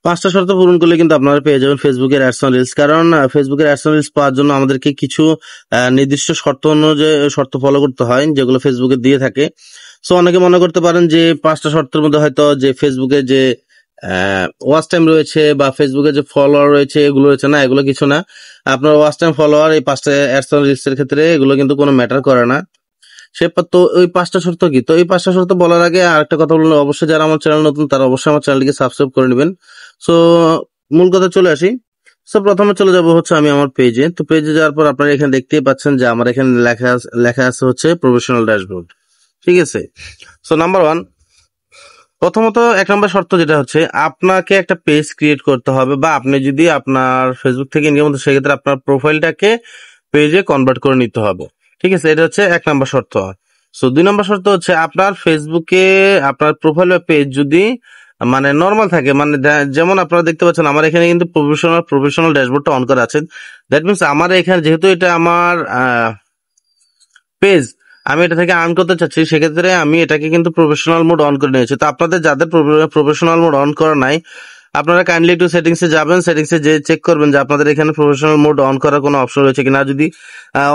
5টা শর্ত পূরণ করলে কিন্তু আপনারা পেয়ে যাবেন ফেসবুকের অ্যাডস অন রিলস। কারণ ফেসবুকের অ্যাডস অন রিলস পাওয়ার জন্য আমাদেরকে কিছু নির্দিষ্ট শর্ত অনুযায়ী শর্ত ফলো করতে হয়, যেগুলো ফেসবুকে দিয়ে থাকে। সো অনেকে মনে করতে পারেন যে 5টা শর্তের মধ্যে হয়তো যে ফেসবুকে যে ওয়াচ টাইম রয়েছে বা ফেসবুকে যে ফলোয়ার রয়েছে এগুলো রয়েছে, না, এগুলো কিছু না। আপনার ওয়াচ টাইম, ফলোয়ার, এই 5টা অ্যাডস অন রিলস এর ক্ষেত্রে এগুলো কিন্তু কোনো ম্যাটার করে না। তো ওই 5টা শর্ত কি? তো এই 5টা শর্ত বলার আগে আরেকটা কথা বললে, অবশ্যই যারা আমার চ্যানেল নতুন তারা অবশ্যই আমার চ্যানেলটিকে সাবস্ক্রাইব করে নেবেন। সো মূল কথা চলে আসি। সো প্রথমে চলে যাব হচ্ছে আমি আমার পেজে। তো পেজে যাওয়ার পর আপনারা এখানে দেখতেই পাচ্ছেন যে আমার এখানে লেখা আছে হচ্ছে প্রফেশনাল ড্যাশবোর্ড। ঠিক আছে। সো নাম্বার 1, প্রথমত 1 নম্বর শর্ত যেটা হচ্ছে আপনাকে একটা পেজ ক্রিয়েট করতে হবে, বা আপনি যদি আপনার ফেসবুক থেকে ইনকাম করতে, সেক্ষেত্রে আপনার প্রোফাইলটাকে পেজে কনভার্ট করে নিতে হবে। ঠিক আছে, এটা হচ্ছে 1 নম্বর শর্ত। সো 2 নম্বর শর্ত হচ্ছে আপনার ফেসবুকে আপনার প্রোফাইল বা পেজ যদি মানে নর্মাল থাকে, মানে যেমন আপনারা দেখতে পাচ্ছেন আমার এখানে কিন্তু প্রফেশনাল ড্যাশবোর্ডটা অন করা আছে। দ্যাট মিনস আমার এখানে যেহেতু এটা আমার পেজ, আমি এটা থেকে আর্ন করতে চাচ্ছি, সেক্ষেত্রে আমি এটাকে কিন্তু প্রফেশনাল মোড অন করে নিয়েছি। তো আপনাদের যাদের প্রফেশনাল মোড অন করা নাই, আপনারা কাইন্ডলি একটু সেটিংসে যাবেন, সেটিংসে যে চেক করবেন যে আপনাদের এখানে প্রফেশনাল মোড অন করার কোনো অপশন রয়েছে কিনা। যদি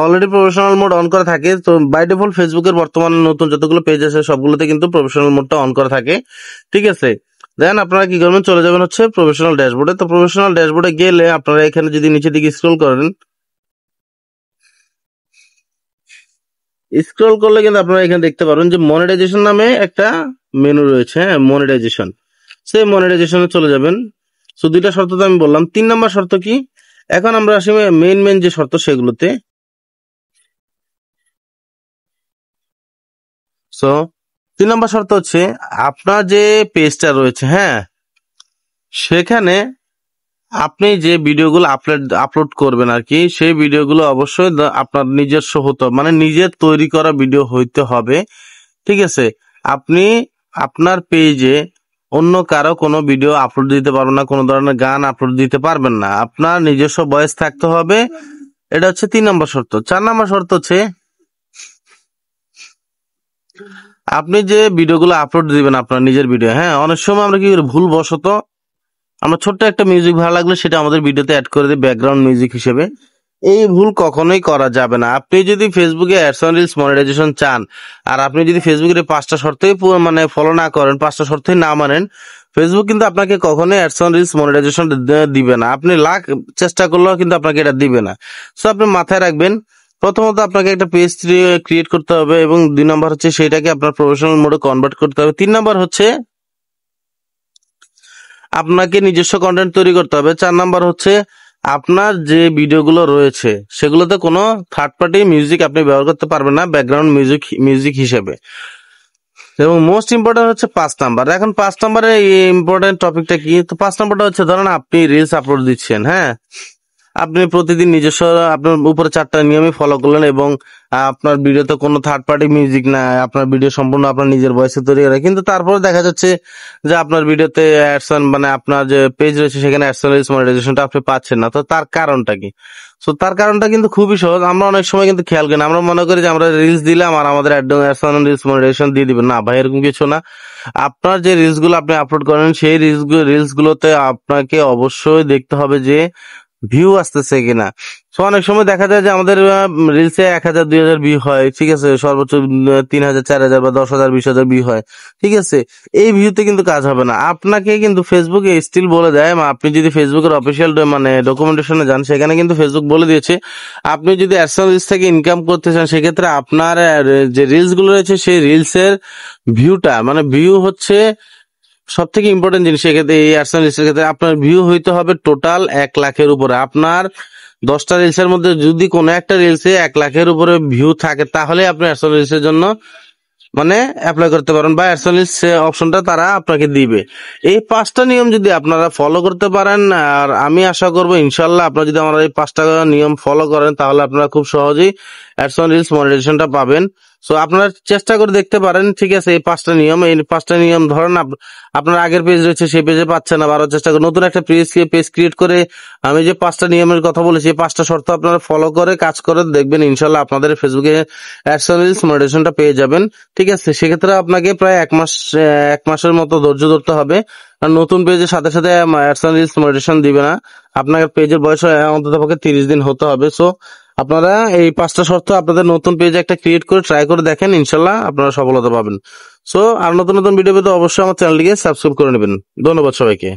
অলরেডি প্রফেশনাল মোড অন করা থাকে, তো বাই ডিফল্ট ফেসবুকের বর্তমানে নতুন যতগুলো পেজ আছে সবগুলোতে কিন্তু প্রফেশনাল মোডটা অন করা থাকে। ঠিক আছে, দেন আপনারা কি করবেন, চলে যাবেন হচ্ছে প্রফেশনাল ড্যাশবোর্ডে। তো প্রফেশনাল ড্যাশবোর্ডে গেলে আপনারা এখানে যদি নিচের দিকে স্ক্রল করেন, স্ক্রল করলে কিন্তু আপনারা এখানে দেখতে পারবেন যে মনিটাইজেশন নামে একটা মেনু রয়েছে। হ্যাঁ, মনিটাইজেশন, সেই মনিটাইজেশনে চলে যাবেন। সো 2টা শর্ত তো আমি বললাম। 3 নম্বর শর্ত কি? এখন আমরা আসি মেইন যে শর্ত সেগুলোতে। সো 3 নম্বর শর্ত হচ্ছে আপনার যে পেজটা রয়েছে, হ্যাঁ, সেখানে আপনি যে ভিডিওগুলো আপলোড করবেন আর কি, সেই ভিডিওগুলো অবশ্যই আপনার নিজস্ব হতে হবে, মানে নিজের তৈরি করা ভিডিও হইতে হবে। ঠিক আছে, আপনি আপনার পেজে অন্য কারো কোনো ভিডিও আপলোড দিতে পারবেন না, কোনো ধরনের গান আপলোড দিতে পারবেন না, আপনার নিজস্ব ভয়েস থাকতে হবে। এটা হচ্ছে 3 নম্বর শর্ত। 4 নম্বর শর্ত হচ্ছে আপনি যে ভিডিওগুলো আপলোড দিবেন, আপনার নিজের ভিডিও, হ্যাঁ, অনেক সময় আমরা কি করি, ভুলবশত আমরা ছোট্ট একটা মিউজিক ভালো লাগলে সেটা আমাদের ভিডিওতে অ্যাড করে দিই ব্যাকগ্রাউন্ড মিউজিক হিসেবে। এই ভুল কখনোই করা যাবে না। আপনি যদি ফেসবুকে অ্যাডস অন রিলস মনিটাইজেশন চান, আর আপনি যদি ফেসবুকের 5টা শর্তই মানে ফলো না করেন, 5টা শর্তই না মানেন, ফেসবুক কিন্তু আপনাকে কখনোই অ্যাডস অন রিলস মনিটাইজেশন দিবে না। আপনি লাখ চেষ্টা করলেও কিন্তু আপনাকে এটা দিবে না। সো আপনি মাথায় রাখবেন, প্রথমত আপনাকে একটা পেজ ক্রিয়েট করতে হবে, এবং 2 নম্বর হচ্ছে সেটাকে আপনার প্রফেশনাল মোডে কনভার্ট করতে হবে। 3 নম্বর হচ্ছে আপনাকে নিজস্ব কন্টেন্ট তৈরি করতে হবে। 4 নাম্বার হচ্ছে আপনার যে ভিডিওগুলো রয়েছে সেগুলোতে কোনো থার্ড পার্টি মিউজিক আপনি ব্যবহার করতে পারবেন না ব্যাকগ্রাউন্ড মিউজিক হিসেবে। এবং মোস্ট ইম্পর্টেন্ট হচ্ছে 5 নাম্বার। এখন 5 নাম্বারে ইম্পর্টেন্ট টপিকটা কি? তো 5 নাম্বারটা হচ্ছে, ধরেন আপনি রিলস আপলোড দিচ্ছেন, হ্যাঁ, আপনি প্রতিদিন নিজস্ব আপনার উপরে 4টা নিয়মই ফলো করলেন, এবং আপনার ভিডিওতে কোনো থার্ড পার্টি মিউজিক না, আপনার ভিডিও সম্পূর্ণ আপনার নিজের ভয়েসে তৈরি করা, কিন্তু তারপরে দেখা যাচ্ছে যে আপনার ভিডিওতে অ্যাডসন, মানে আপনার যে পেজ রয়েছে সেখানে অ্যাডসন রিলস মনিটাইজেশনটা আপনি পাচ্ছেন না। তো তার কারণটা কি? সো তার কারণটা কিন্তু খুবই সহজ। আমরা অনেক সময় কিন্তু খেয়াল করি না, আমরা মনে করি যে আমরা রিলস দিলাম আর আমাদের অ্যাডসন রিলস মনিটাইজেশন দিয়ে দিবেন। না ভাই, এরকম কিছু না। আপনার যে রিলস গুলো আপনি আপলোড করেন, সেই রিলস গুলোতে আপনাকে অবশ্যই দেখতে হবে যে ভিউ আসতেছে কিনা। সো অনেক সময় দেখা যায় যে আমাদের রিলসে 1000 2000 ভিউ হয়, ঠিক আছে, সর্বোচ্চ 3000 4000 বা 10,000 20,000 ভিউ হয়। ঠিক আছে, এই ভিউতে কিন্তু কাজ হবে না। আপনাকে কিন্তু ফেসবুকে স্টিল বলে দেয়, আপনি যদি ফেসবুকের অফিসিয়াল মানে ডকুমেন্টেশনে যান, সেখানে কিন্তু ফেসবুক বলে দিয়েছে আপনি যদি অ্যাডসেন্স রিলস থেকে ইনকাম করতে চান, সেক্ষেত্রে আপনার যে রিলস গুলো রয়েছে সেই রিলসের ভিউটা, মানে ভিউ হচ্ছে সব থেকে ইম্পর্টেন্ট জিনিস। এক্ষেত্রে এই অ্যাডসেন্স রিলসের ক্ষেত্রে আপনার ভিউ হইতে হবে টোটাল 1 লাখের উপরে। আপনার 10টা রিলসের মধ্যে যদি কোনো একটা রিলসে 1 লাখের উপরে ভিউ থাকে, তাহলে আপনি অ্যাডসেন্স রিলসের জন্য মানে অ্যাপ্লাই করতে পারেন, বা অ্যাডসেন্স রিলস অপশনটা তারা আপনাকে দিবে। এই 5টা নিয়ম যদি আপনারা ফলো করতে পারেন, আর আমি আশা করবো ইনশাল্লাহ আপনারা যদি আমার এই 5টা নিয়ম ফলো করেন, তাহলে আপনারা খুব সহজেই অ্যাডসেন্স রিলস মনিটাইজেশনটা পাবেন। সো আপনারা চেষ্টা করে দেখতে পারেন, ঠিক আছে। এই 5টা নিয়ম ধরেন আপনার আগের পেজ রয়েছে, সেই পেজে পাচ্ছে না, আরো চেষ্টা করে নতুন একটা পেজ ক্রিয়েট করে আমি যে 5টা নিয়মের কথা বলেছি, এই 5টা শর্ত আপনারা ফলো করে কাজ করে দেখবেন, ইনশাল্লাহ আপনাদের ফেসবুকে অ্যাডস অন রিলস মনিটাইজেশনটা পেয়ে যাবেন, ঠিক আছে। সেক্ষেত্রে আপনাকে প্রায় এক মাসের মতো ধৈর্য ধরতে হবে। আর নতুন পেজের সাথে সাথে অ্যাডস অন রিলস মনিটাইজেশন দিবে না, আপনার পেজের বয়স অন্ততপক্ষে 30 দিন হতে হবে। সো আপনারা এই 5টা শর্ত আপনাদের নতুন পেজে একটা ক্রিয়েট করে ট্রাই করে দেখেন, ইনশাল্লাহ আপনারা সফলতা পাবেন। সো আর নতুন নতুন ভিডিও পেতে অবশ্যই আমার চ্যানেলটিকে সাবস্ক্রাইব করে নেবেন। ধন্যবাদ সবাইকে।